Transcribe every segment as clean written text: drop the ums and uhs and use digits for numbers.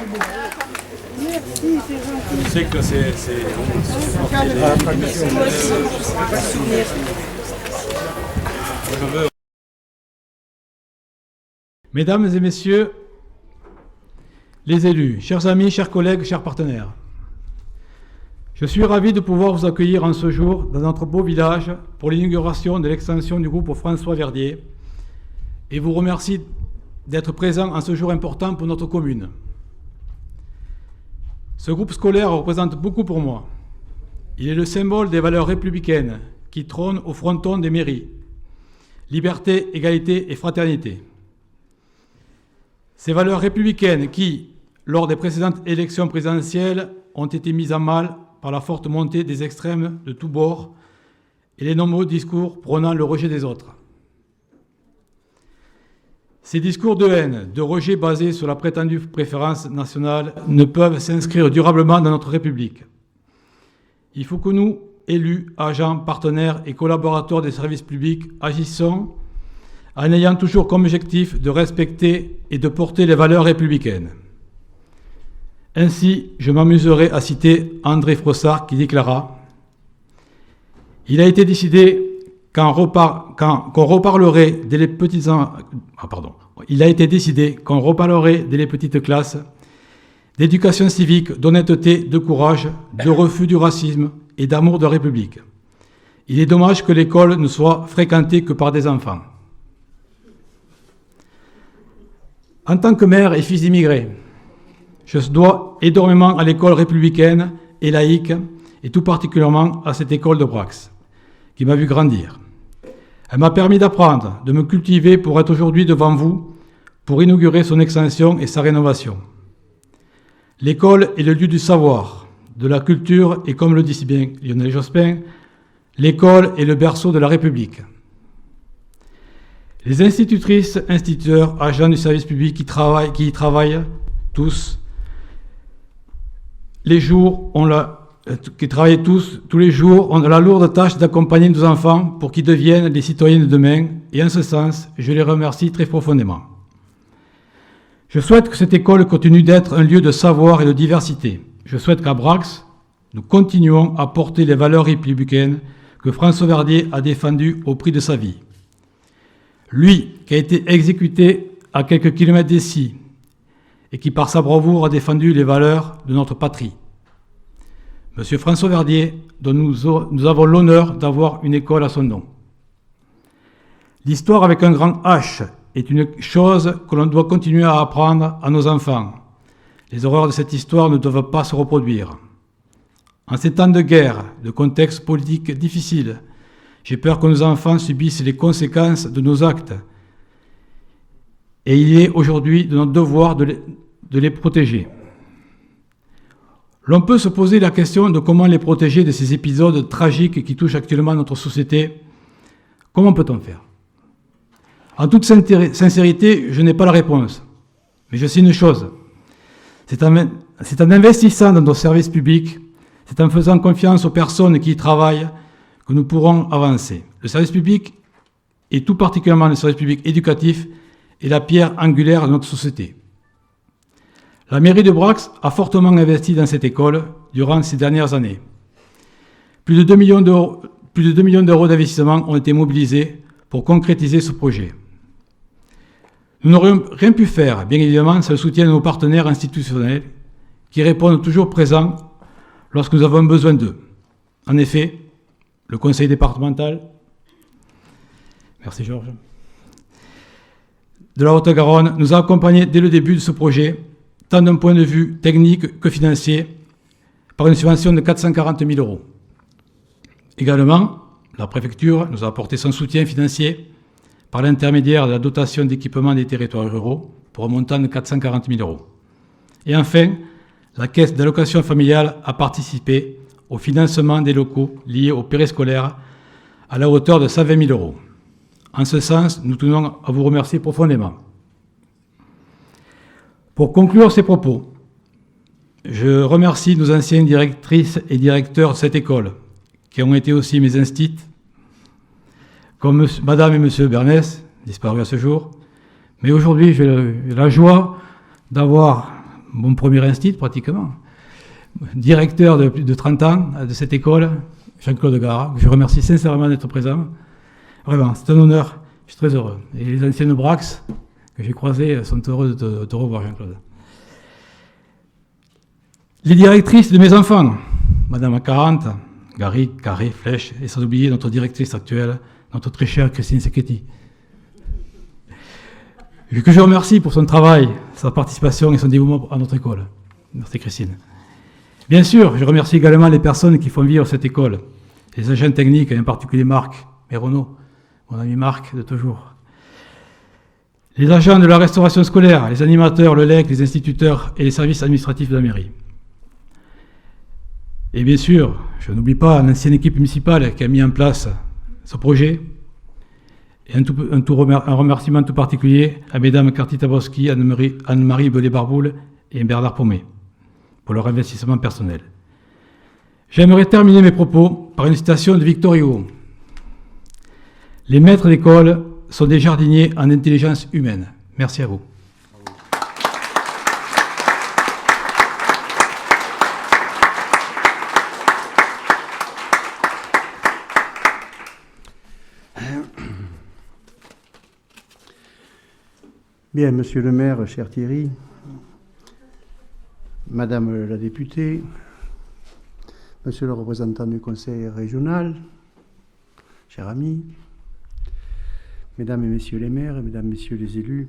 Je sais que c'est Mesdames et messieurs les élus, chers amis, chers collègues, chers partenaires, je suis ravi de pouvoir vous accueillir en ce jour dans notre beau village pour l'inauguration de l'extension du groupe François Verdier et vous remercie d'être présent en ce jour important pour notre commune. Ce groupe scolaire représente beaucoup pour moi. Il est le symbole des valeurs républicaines qui trônent au fronton des mairies. Liberté, égalité et fraternité. Ces valeurs républicaines qui, lors des précédentes élections présidentielles, ont été mises à mal par la forte montée des extrêmes de tous bords et les nombreux discours prônant le rejet des autres. Ces discours de haine, de rejet basés sur la prétendue préférence nationale, ne peuvent s'inscrire durablement dans notre République. Il faut que nous, élus, agents, partenaires et collaborateurs des services publics, agissons en ayant toujours comme objectif de respecter et de porter les valeurs républicaines. Ainsi, je m'amuserai à citer André Frossard qui déclara « Il a été décidé qu'on reparlerait dès les petites classes d'éducation civique, d'honnêteté, de courage, de refus du racisme et d'amour de la République. Il est dommage que l'école ne soit fréquentée que par des enfants. » En tant que maire et fils d'immigrés, je dois énormément à l'école républicaine et laïque, et tout particulièrement à cette école de Brax, qui m'a vu grandir. Elle m'a permis d'apprendre, de me cultiver pour être aujourd'hui devant vous, pour inaugurer son extension et sa rénovation. L'école est le lieu du savoir, de la culture, et comme le dit si bien Lionel Jospin, l'école est le berceau de la République. Les institutrices, instituteurs, agents du service public qui y travaillent tous les jours, tous les jours, ont la lourde tâche d'accompagner nos enfants pour qu'ils deviennent les citoyens de demain, et en ce sens, je les remercie très profondément. Je souhaite que cette école continue d'être un lieu de savoir et de diversité. Je souhaite qu'à Brax, nous continuons à porter les valeurs républicaines que François Verdier a défendues au prix de sa vie. Lui, qui a été exécuté à quelques kilomètres d'ici, et qui, par sa bravoure, a défendu les valeurs de notre patrie. Monsieur François Verdier, dont nous avons l'honneur d'avoir une école à son nom. L'histoire avec un grand H est une chose que l'on doit continuer à apprendre à nos enfants. Les horreurs de cette histoire ne doivent pas se reproduire. En ces temps de guerre, de contexte politique difficile, j'ai peur que nos enfants subissent les conséquences de nos actes. Et il est aujourd'hui de notre devoir de les protéger. L'on peut se poser la question de comment les protéger de ces épisodes tragiques qui touchent actuellement notre société. Comment peut-on faire ? En toute sincérité, je n'ai pas la réponse. Mais je sais une chose. C'est en investissant dans nos services publics, c'est en faisant confiance aux personnes qui y travaillent, que nous pourrons avancer. Le service public, et tout particulièrement le service public éducatif, est la pierre angulaire de notre société. La mairie de Brax a fortement investi dans cette école durant ces dernières années. Plus de 2 millions d'euros d'investissement ont été mobilisés pour concrétiser ce projet. Nous n'aurions rien pu faire, bien évidemment, sans le soutien de nos partenaires institutionnels qui répondent toujours présents lorsque nous avons besoin d'eux. En effet, le conseil départemental, merci Georges, de la Haute-Garonne nous a accompagnés dès le début de ce projet, tant d'un point de vue technique que financier, par une subvention de 440 000 euros. Également, la préfecture nous a apporté son soutien financier par l'intermédiaire de la dotation d'équipement des territoires ruraux pour un montant de 440 000 euros. Et enfin, la caisse d'allocation familiale a participé au financement des locaux liés au périscolaire à la hauteur de 120 000 euros. En ce sens, nous tenons à vous remercier profondément. Pour conclure ces propos, je remercie nos anciennes directrices et directeurs de cette école, qui ont été aussi mes instits, comme Madame et Monsieur Bernès, disparus à ce jour. Mais aujourd'hui, j'ai la joie d'avoir mon premier institut pratiquement, directeur de plus de 30 ans de cette école, Jean-Claude Gara, que je remercie sincèrement d'être présent. Vraiment, c'est un honneur, je suis très heureux. Et les anciennes Brax que j'ai croisées sont heureux de te revoir, Jean-Claude. Les directrices de mes enfants, Madame Carante, Gary, Carré, Flèche, et sans oublier notre directrice actuelle, notre très chère Christine Secchetti, que je remercie pour son travail, sa participation et son dévouement à notre école. Merci Christine. Bien sûr, je remercie également les personnes qui font vivre cette école, les agents techniques, et en particulier Marc Méronneau, mon ami Marc de toujours. Les agents de la restauration scolaire, les animateurs, le LEC, les instituteurs et les services administratifs de la mairie. Et bien sûr, je n'oublie pas l'ancienne équipe municipale qui a mis en place ce projet. Et un remerciement tout particulier à mesdames Carty-Taboski, Anne-Marie Belé-Barboul et Bernard Paumet pour leur investissement personnel. J'aimerais terminer mes propos par une citation de Victor Hugo. Les maîtres d'école sont des jardiniers en intelligence humaine. Merci à vous. Bien, monsieur le maire, cher Thierry, madame la députée, monsieur le représentant du conseil régional, chers amis, mesdames et messieurs les maires, mesdames, messieurs les élus,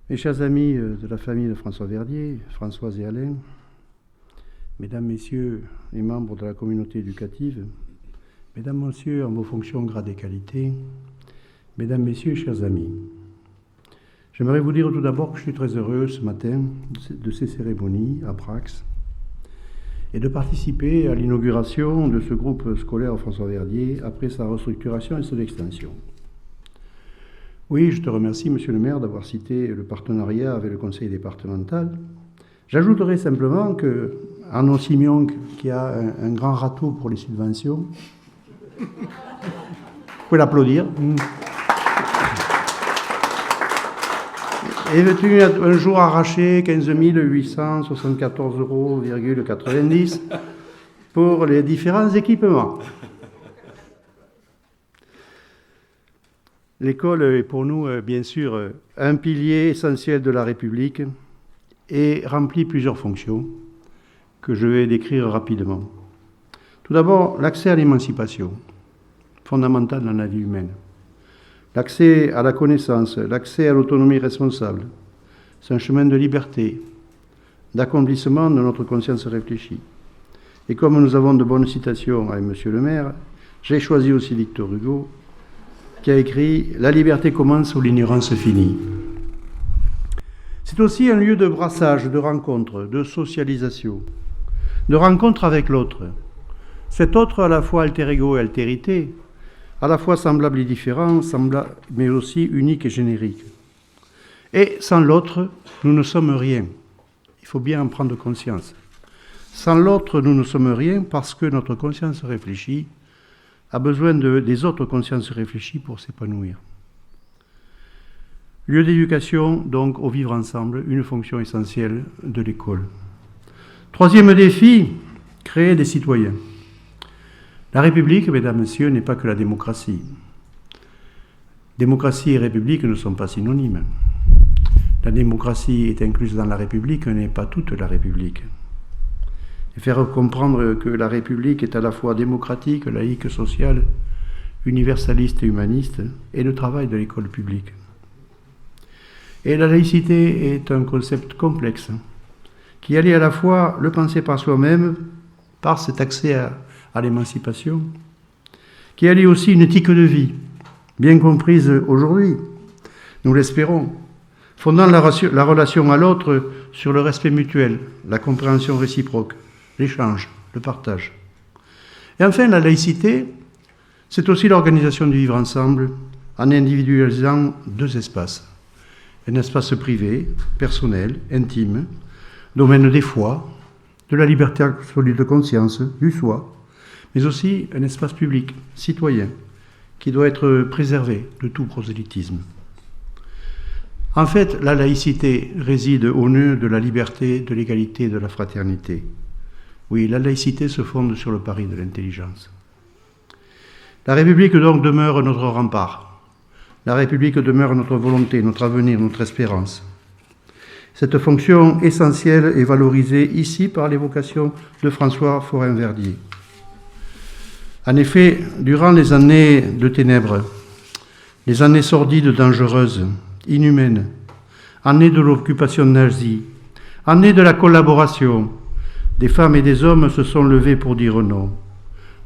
mes chers amis de la famille de François Verdier, Françoise et Alain, mesdames, messieurs les membres de la communauté éducative, mesdames, messieurs en vos fonctions, grades et qualités, mesdames, messieurs, chers amis, j'aimerais vous dire tout d'abord que je suis très heureux ce matin de ces cérémonies à Brax et de participer à l'inauguration de ce groupe scolaire François Verdier après sa restructuration et son extension. Oui, je te remercie, monsieur le maire, d'avoir cité le partenariat avec le conseil départemental. J'ajouterai simplement que Arnaud Simion, qui a un grand râteau pour les subventions, vous pouvez l'applaudir, est venu un jour arracher 15 874,90 € pour les différents équipements. L'école est pour nous, bien sûr, un pilier essentiel de la République et remplit plusieurs fonctions que je vais décrire rapidement. Tout d'abord, l'accès à l'émancipation, fondamental dans la vie humaine. L'accès à la connaissance, l'accès à l'autonomie responsable, c'est un chemin de liberté, d'accomplissement de notre conscience réfléchie. Et comme nous avons de bonnes citations avec monsieur le maire, j'ai choisi aussi Victor Hugo, qui a écrit « La liberté commence où l'ignorance finit ». C'est aussi un lieu de brassage, de rencontre, de socialisation, de rencontre avec l'autre. Cet autre à la fois alter ego et altérité, à la fois semblable et différent, mais aussi unique et générique. Et sans l'autre, nous ne sommes rien. Il faut bien en prendre conscience. Sans l'autre, nous ne sommes rien parce que notre conscience réfléchie a besoin des autres consciences réfléchies pour s'épanouir. Lieu d'éducation, donc, au vivre ensemble, une fonction essentielle de l'école. Troisième défi, créer des citoyens. La République, mesdames, messieurs, n'est pas que la démocratie. Démocratie et République ne sont pas synonymes. La démocratie est incluse dans la République, n'est pas toute la République. Et faire comprendre que la République est à la fois démocratique, laïque, sociale, universaliste et humaniste, est le travail de l'école publique. Et la laïcité est un concept complexe, qui allie à la fois le penser par soi-même, par cet accès à l'émancipation, qui allie aussi une éthique de vie, bien comprise aujourd'hui, nous l'espérons, fondant la relation à l'autre sur le respect mutuel, la compréhension réciproque, l'échange, le partage. Et enfin, la laïcité, c'est aussi l'organisation du vivre ensemble en individualisant deux espaces. Un espace privé, personnel, intime, domaine des foi, de la liberté absolue de conscience, du soi, mais aussi un espace public, citoyen, qui doit être préservé de tout prosélytisme. En fait, la laïcité réside au nœud de la liberté, de l'égalité et de la fraternité. Oui, la laïcité se fonde sur le pari de l'intelligence. La République donc demeure notre rempart. La République demeure notre volonté, notre avenir, notre espérance. Cette fonction essentielle est valorisée ici par l'évocation de François Forain-Verdier. En effet, durant les années de ténèbres, les années sordides, dangereuses, inhumaines, années de l'occupation nazie, années de la collaboration, des femmes et des hommes se sont levés pour dire non.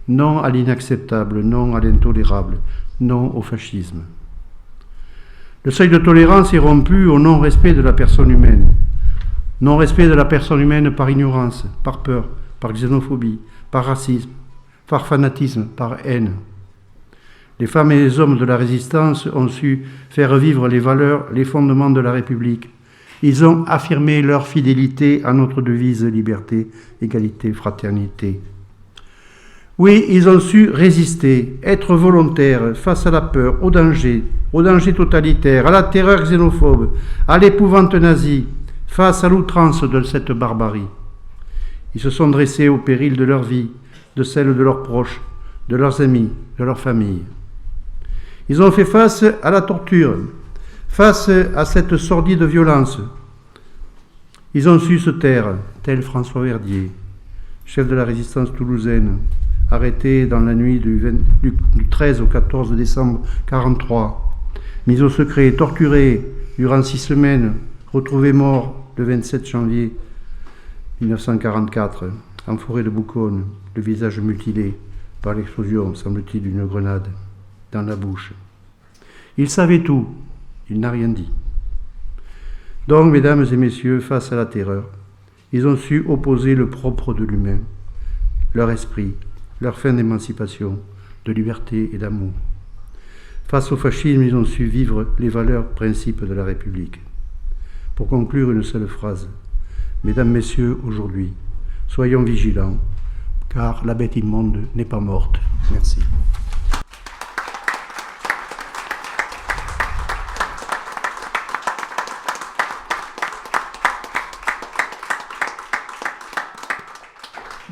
Non à l'inacceptable, non à l'intolérable, non au fascisme. Le seuil de tolérance est rompu au non-respect de la personne humaine. Non-respect de la personne humaine par ignorance, par peur, par xénophobie, par racisme, par fanatisme, par haine. Les femmes et les hommes de la résistance ont su faire vivre les valeurs, les fondements de la République. Ils ont affirmé leur fidélité à notre devise liberté, égalité, fraternité. Oui, ils ont su résister, être volontaires face à la peur, au danger totalitaire, à la terreur xénophobe, à l'épouvante nazie, face à l'outrance de cette barbarie. Ils se sont dressés au péril de leur vie, de celle de leurs proches, de leurs amis, de leur famille. Ils ont fait face à la torture, face à cette sordide violence. Ils ont su se taire, tel François Verdier, chef de la résistance toulousaine, arrêté dans la nuit du 13 au 14 décembre 1943, mis au secret, torturé durant 6 semaines, retrouvé mort le 27 janvier 1944, en forêt de Boucone, le visage mutilé par l'explosion, semble-t-il, d'une grenade dans la bouche. Il savait tout, il n'a rien dit. Donc, mesdames et messieurs, face à la terreur, ils ont su opposer le propre de l'humain, leur esprit, leur fin d'émancipation, de liberté et d'amour. Face au fascisme, ils ont su vivre les valeurs, principes de la République. Pour conclure, une seule phrase. Mesdames, messieurs, aujourd'hui, soyons vigilants, car la bête immonde n'est pas morte. Merci.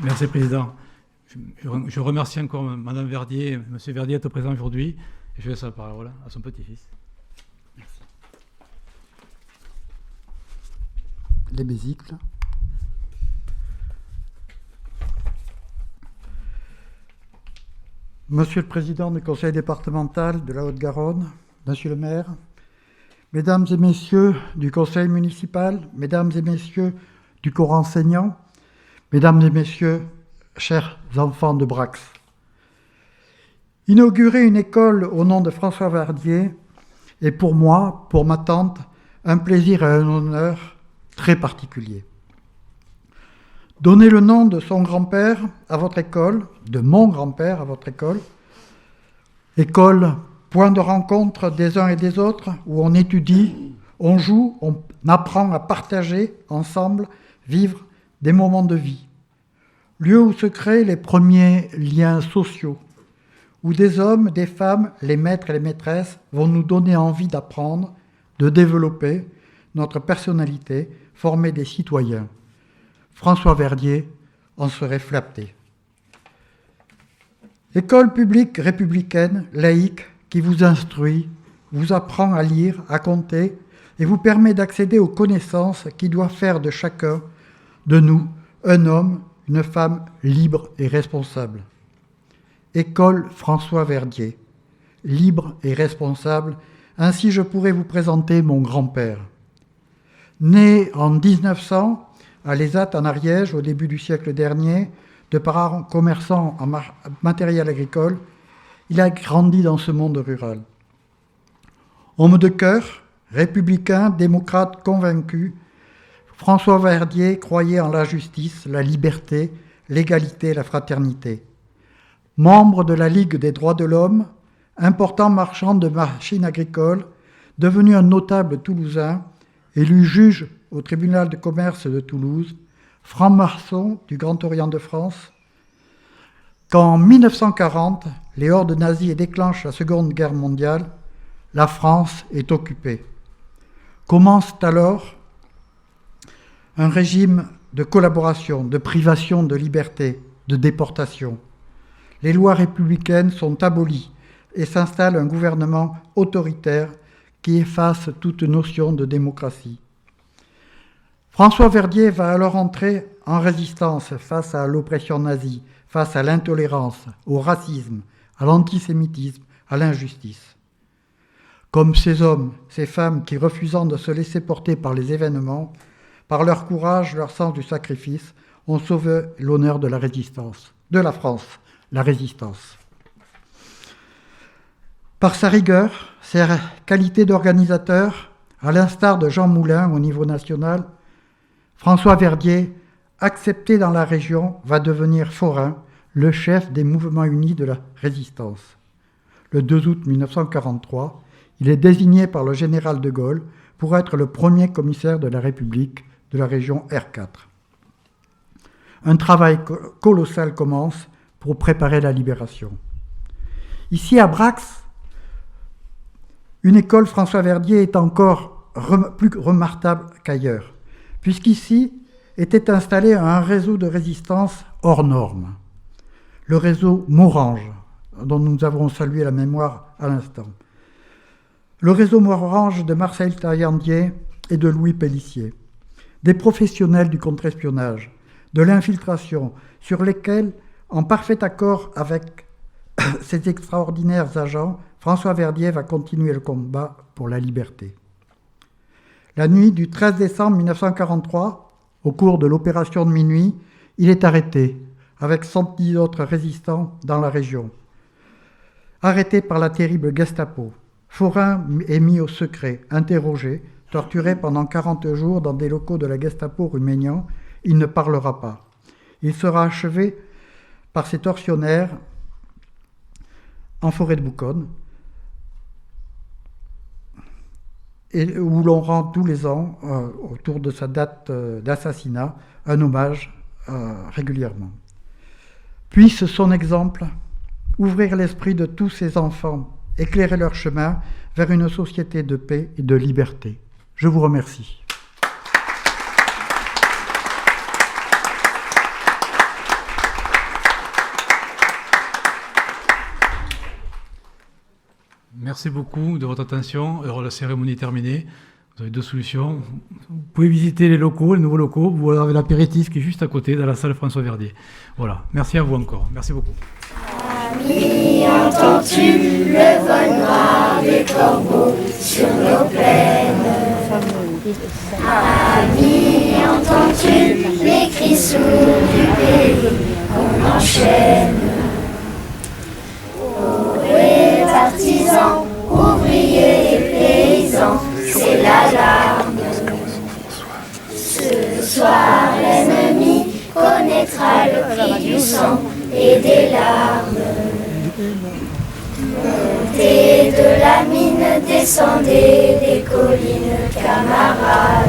Merci, Président. Je remercie encore Madame Verdier, Monsieur Verdier d'être présent aujourd'hui. Je laisse la parole à son petit-fils. Merci. Les besicles. Monsieur le Président du Conseil départemental de la Haute-Garonne, Monsieur le maire, Mesdames et Messieurs du Conseil municipal, Mesdames et Messieurs du corps enseignant, Mesdames et Messieurs, chers enfants de Brax. Inaugurer une école au nom de François Verdier est pour moi, pour ma tante, un plaisir et un honneur très particulier. Donner le nom de son grand-père à votre école, de mon grand-père à votre école, école, point de rencontre des uns et des autres, où on étudie, on joue, on apprend à partager ensemble, vivre des moments de vie. Lieu où se créent les premiers liens sociaux, où des hommes, des femmes, les maîtres et les maîtresses vont nous donner envie d'apprendre, de développer notre personnalité, former des citoyens. François Verdier en serait flatté. École publique républicaine, laïque, qui vous instruit, vous apprend à lire, à compter et vous permet d'accéder aux connaissances qui doivent faire de chacun de nous un homme, une femme libre et responsable. École François Verdier, libre et responsable, ainsi je pourrais vous présenter mon grand-père. Né en 1900, à Lézat, en Ariège, au début du siècle dernier, de parents commerçants en matériel agricole, il a grandi dans ce monde rural. Homme de cœur, républicain, démocrate convaincu, François Verdier croyait en la justice, la liberté, l'égalité, la fraternité. Membre de la Ligue des droits de l'homme, important marchand de machines agricoles, devenu un notable toulousain, élu juge au tribunal de commerce de Toulouse, franc-maçon du Grand Orient de France, quand en 1940, les hordes nazies déclenchent la Seconde Guerre mondiale, la France est occupée. Commence alors un régime de collaboration, de privation de liberté, de déportation. Les lois républicaines sont abolies et s'installe un gouvernement autoritaire qui efface toute notion de démocratie. François Verdier va alors entrer en résistance face à l'oppression nazie, face à l'intolérance, au racisme, à l'antisémitisme, à l'injustice. Comme ces hommes, ces femmes qui, refusant de se laisser porter par les événements, par leur courage, leur sens du sacrifice, ont sauvé l'honneur de la résistance, de la France, la résistance. Par sa rigueur, ses qualités d'organisateur, à l'instar de Jean Moulin au niveau national, François Verdier, accepté dans la région, va devenir forain, le chef des mouvements unis de la résistance. Le 2 août 1943, il est désigné par le général de Gaulle pour être le premier commissaire de la République de la région R4. Un travail colossal commence pour préparer la libération. Ici à Brax, une école François Verdier est encore plus remarquable qu'ailleurs, puisqu'ici était installé un réseau de résistance hors norme, le réseau Morange, dont nous avons salué la mémoire à l'instant. Le réseau Morange de Marcel Taillandier et de Louis Pélissier, des professionnels du contre-espionnage, de l'infiltration, sur lesquels, en parfait accord avec ces extraordinaires agents, François Verdier va continuer le combat pour la liberté. La nuit du 13 décembre 1943, au cours de l'opération de minuit, il est arrêté, avec 110 autres résistants dans la région. Arrêté par la terrible Gestapo, Forain est mis au secret, interrogé, torturé pendant 40 jours dans des locaux de la Gestapo rue Maignan. Il ne parlera pas. Il sera achevé par ses tortionnaires en forêt de Bouconne, et où l'on rend tous les ans, autour de sa date d'assassinat, un hommage régulièrement. Puisse son exemple ouvrir l'esprit de tous ces enfants, éclairer leur chemin vers une société de paix et de liberté. Je vous remercie. Merci beaucoup de votre attention. Alors, la cérémonie est terminée. Vous avez deux solutions. Vous pouvez visiter les locaux, les nouveaux locaux. Vous avez l'apéritif qui est juste à côté, dans la salle François Verdier. Voilà. Merci à vous encore. Merci beaucoup. Ami, entends-tu le vol noir des corbeaux sur nos plaines? Ami, entends-tu les cris sourds du pays qu'on enchaîne? Ohé, partisans, ouvriers et paysans, c'est l'alarme. Ce soir, l'ennemi connaîtra le prix du sang et des larmes. Montez de la mine, descendez des collines, camarades.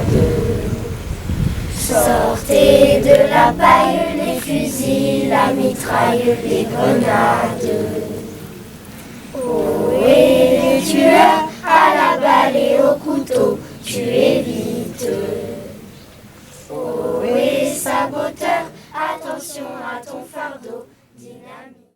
Sortez de la paille, les fusils, la mitraille, les grenades. Ohé, les tueurs, à la balle et au couteau, tuez vite. Ohé, saboteur, attention à ton fardeau.